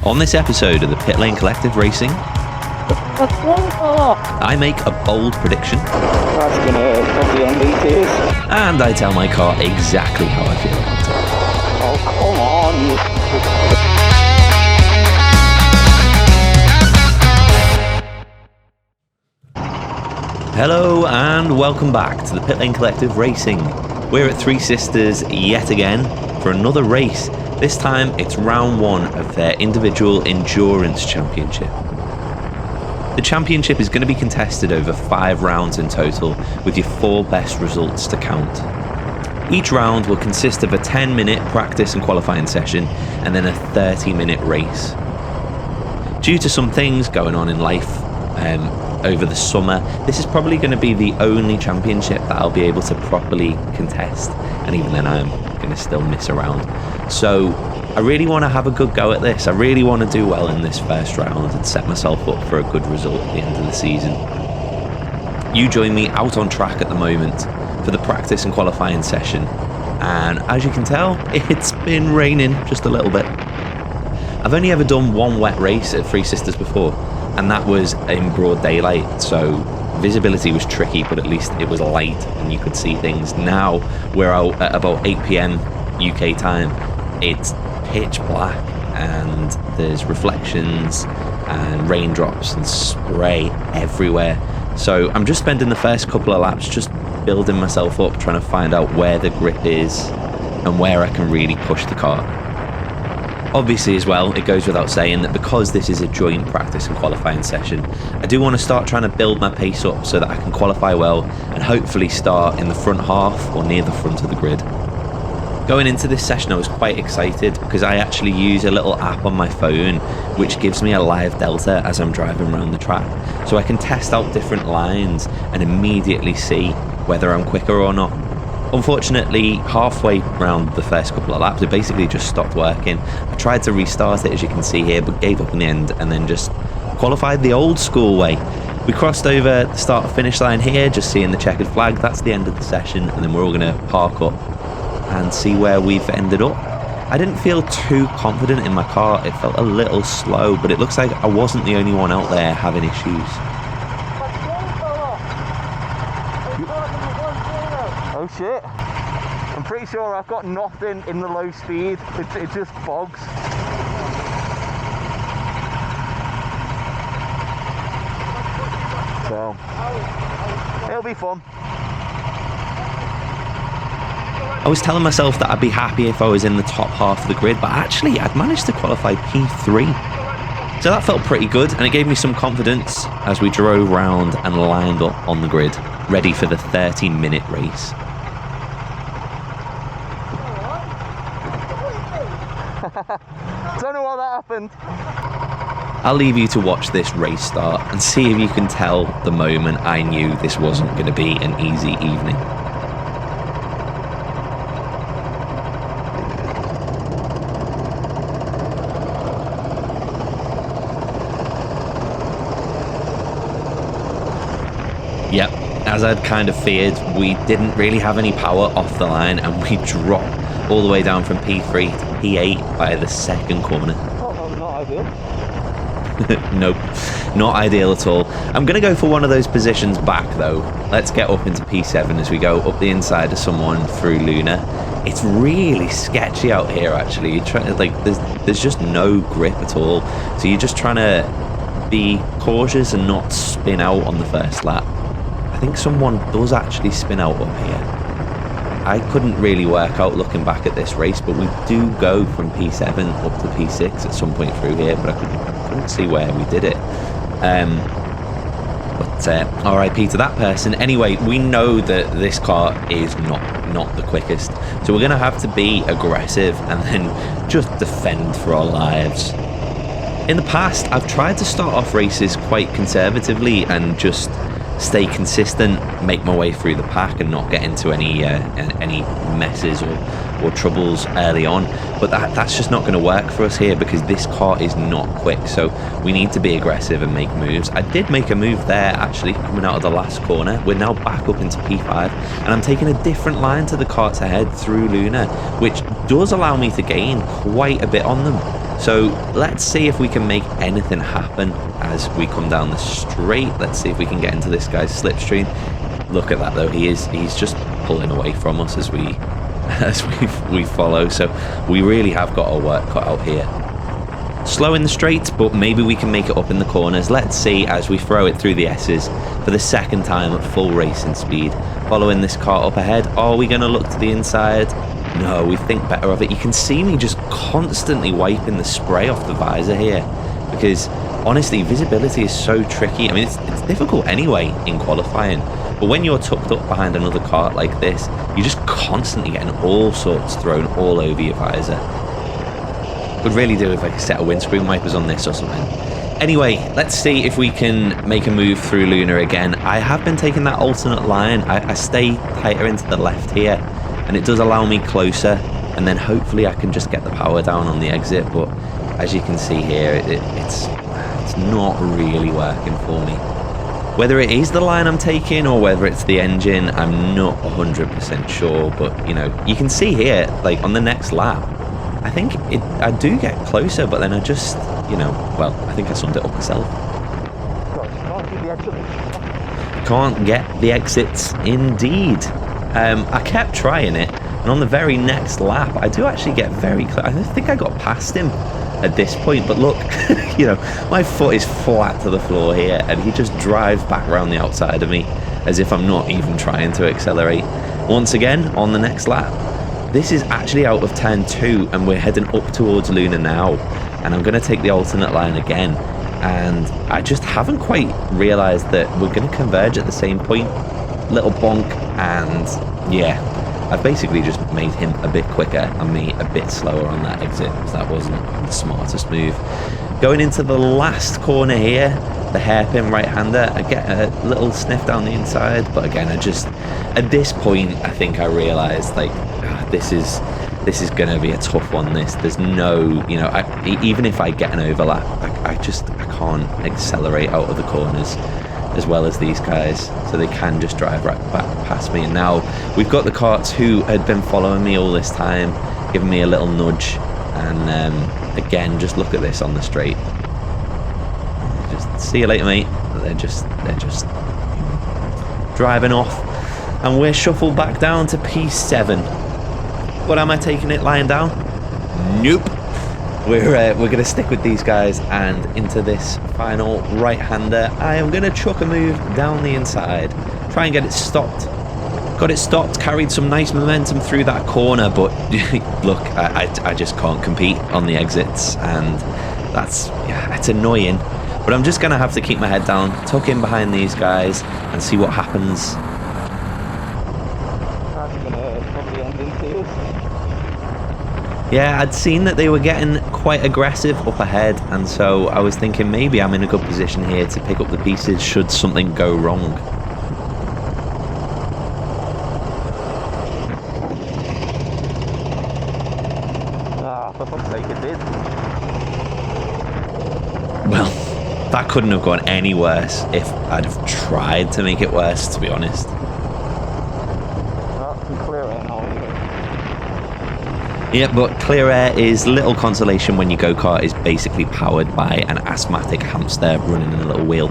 On this episode of the Pit Lane Collective Racing, I make a bold prediction. That's gonna put the MVPs. And I tell my car exactly how I feel about it. Oh, come on. Hello and welcome back to the Pit Lane Collective Racing. We're at Three Sisters yet again for another race. This time it's round one of their individual endurance championship. The championship is going to be contested over 5 rounds in total, with your 4 best results to count. Each round will consist of a 10-minute practice and qualifying session and then a 30-minute race. Due to some things going on in life over the summer, this is probably going to be the only championship that I'll be able to properly contest, and even then I'm going to still miss around. So I really want to have a good go at this. I really want to do well in this first round and set myself up for a good result at the end of the season. You join me out on track at the moment for the practice and qualifying session, and as you can tell, it's been raining just a little bit. I've only ever done one wet race at Three Sisters before, and that was in broad daylight, so visibility was tricky, but at least it was light and you could see things. Now we're out at about 8 PM UK time. It's pitch black and there's reflections and raindrops and spray everywhere. So I'm just spending the first couple of laps just building myself up, trying to find out where the grip is and where I can really push the car. Obviously as well, it goes without saying that because this is a joint practice and qualifying session, I do want to start trying to build my pace up so that I can qualify well and hopefully start in the front half or near the front of the grid. Going into this session I was quite excited because I actually use a little app on my phone which gives me a live delta as I'm driving around the track, so I can test out different lines and immediately see whether I'm quicker or not. Unfortunately, halfway around the first couple of laps, it basically just stopped working. I tried to restart it, as you can see here, but gave up in the end and then just qualified the old school way. We crossed over the start and finish line here, just seeing the checkered flag. That's the end of the session, and then we're all going to park up and see where we've ended up. I didn't feel too confident in my car. It felt a little slow, but it looks like I wasn't the only one out there having issues. Oh shit. I'm pretty sure I've got nothing in the low speed. It just bogs. So, it'll be fun. I was telling myself that I'd be happy if I was in the top half of the grid, but actually I'd managed to qualify P3. So that felt pretty good, and it gave me some confidence as we drove round and lined up on the grid, ready for the 30-minute race. Don't know why that happened. I'll leave you to watch this race start and see if you can tell the moment I knew this wasn't going to be an easy evening. Yep, as I'd kind of feared, we didn't really have any power off the line and we dropped all the way down from P3 to P8 by the second corner. Oh, not ideal. Nope, not ideal at all. I'm going to go for one of those positions back though. Let's get up into P7 as we go up the inside of someone through Luna. It's really sketchy out here actually. You're trying to, like, there's just no grip at all. So you're just trying to be cautious and not spin out on the first lap. I think someone does actually spin out up here. I couldn't really work out looking back at this race, but we do go from P7 up to P6 at some point through here, but I couldn't see where we did it. But RIP to that person. Anyway, we know that this car is not the quickest, so we're going to have to be aggressive and then just defend for our lives. In the past, I've tried to start off races quite conservatively and just stay consistent, make my way through the pack and not get into any messes or troubles early on, but that's just not going to work for us here because this car is not quick, so we need to be aggressive and make moves. I did make a move there actually coming out of the last corner. We're now back up into P5 and I'm taking a different line to the carts ahead through Luna, which does allow me to gain quite a bit on them. So let's see if we can make anything happen as we come down the straight. Let's see if we can get into this guy's slipstream. Look at that though, he's just pulling away from us as we follow, so we really have got our work cut out here. Slow in the straights, but maybe we can make it up in the corners. Let's see as we throw it through the S's for the second time at full racing speed. Following this car up ahead, are we going to look to the inside? No, we think better of it. You can see me just constantly wiping the spray off the visor here, because honestly, visibility is so tricky. I mean, it's difficult anyway in qualifying, but when you're tucked up behind another kart like this, you're just constantly getting all sorts thrown all over your visor. Could really do with like a set of windscreen wipers on this or something. Anyway, let's see if we can make a move through Luna again. I have been taking that alternate line. I stay tighter into the left here, and it does allow me closer, and then hopefully I can just get the power down on the exit. But as you can see here, it's not really working for me. Whether it is the line I'm taking or whether it's the engine, I'm not 100% sure. But you know, you can see here, like on the next lap, I think I do get closer, but then I just, you know, well, I think I summed it up myself. Can't get the exits, indeed. I kept trying it, and on the very next lap, I do actually get very close. I think I got past him at this point, but look, you know, my foot is flat to the floor here, and he just drives back around the outside of me as if I'm not even trying to accelerate. Once again, on the next lap. This is actually out of turn 2, and we're heading up towards Luna now, and I'm going to take the alternate line again, and I just haven't quite realised that we're going to converge at the same point. Little bonk, and yeah, I've basically just made him a bit quicker and me a bit slower on that exit, because that wasn't the smartest move. Going into the last corner here, the hairpin right-hander, I get a little sniff down the inside, but again, at this point, I think I realised, like, this is going to be a tough one. There's no, you know, even if I get an overlap, I can't accelerate out of the corners as well as these guys, so they can just drive right back past me. And now we've got the karts who had been following me all this time, giving me a little nudge, and again, just look at this on the straight. Just see you later, mate. They're just driving off, and we're shuffled back down to P7. What am I taking it lying down? Nope. We're going to stick with these guys, and into this final right-hander, I am going to chuck a move down the inside, try and get it stopped. Got it stopped, carried some nice momentum through that corner, but look, I just can't compete on the exits, and it's annoying. But I'm just going to have to keep my head down, tuck in behind these guys, and see what happens. Yeah, I'd seen that they were getting quite aggressive up ahead, and so I was thinking maybe I'm in a good position here to pick up the pieces should something go wrong. For fuck's sake, it did. Well, that couldn't have gone any worse if I'd have tried to make it worse, to be honest. Yeah, but clear air is little consolation when your go-kart is basically powered by an asthmatic hamster running in a little wheel.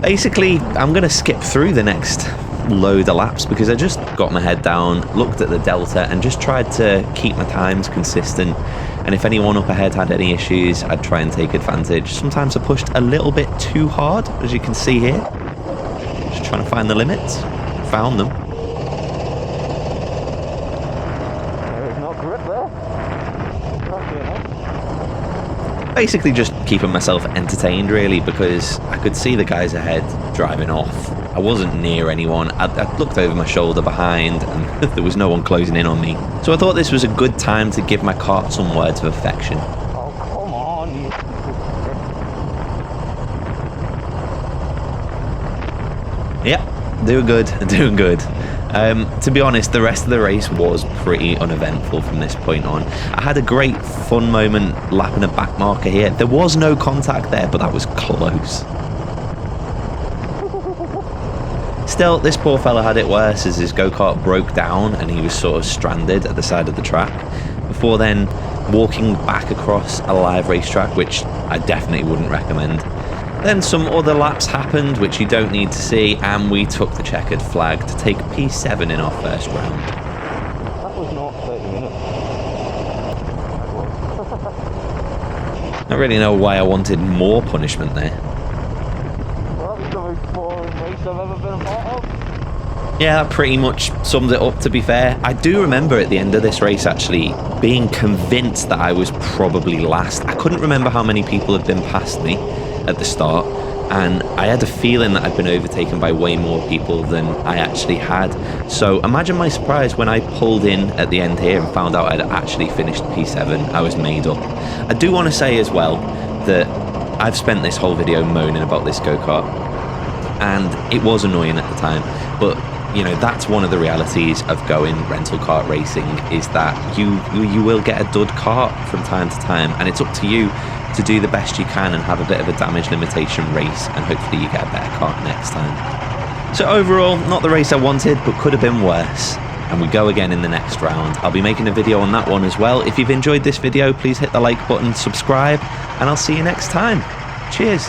Basically, I'm going to skip through the next load of laps because I just got my head down, looked at the delta, and just tried to keep my times consistent. And if anyone up ahead had any issues, I'd try and take advantage. Sometimes I pushed a little bit too hard, as you can see here. Just trying to find the limits. Found them. Basically just keeping myself entertained really, because I could see the guys ahead driving off. I wasn't near anyone. I looked over my shoulder behind and there was no one closing in on me. So I thought this was a good time to give my kart some words of affection. Oh, come on. Yep, doing good. To be honest, the rest of the race was pretty uneventful from this point on. I had a great fun moment lapping a back marker here. There was no contact there, but that was close. Still, this poor fella had it worse as his go-kart broke down and he was sort of stranded at the side of the track. Before then, walking back across a live racetrack, which I definitely wouldn't recommend. Then some other laps happened, which you don't need to see, and we took the checkered flag to take P7 in our first round. That was not 30 minutes. I don't really know why I wanted more punishment there. Well, that was the most boring race I've ever been a part of. Yeah, that pretty much sums it up, to be fair. I do remember at the end of this race actually being convinced that I was probably last. I couldn't remember how many people had been past me at the start, and I had a feeling that I'd been overtaken by way more people than I actually had. So imagine my surprise when I pulled in at the end here and found out I'd actually finished P7. I was made up. I do want to say as well that I've spent this whole video moaning about this go-kart, and it was annoying at the time, but you know, that's one of the realities of going rental kart racing, is that you will get a dud kart from time to time, and it's up to you to do the best you can and have a bit of a damage limitation race, and hopefully you get a better kart next time. So overall, not the race I wanted, but could have been worse, and we go again in the next round. I'll be making a video on that one as well. If you've enjoyed this video, please hit the like button, subscribe, and I'll see you next time. Cheers.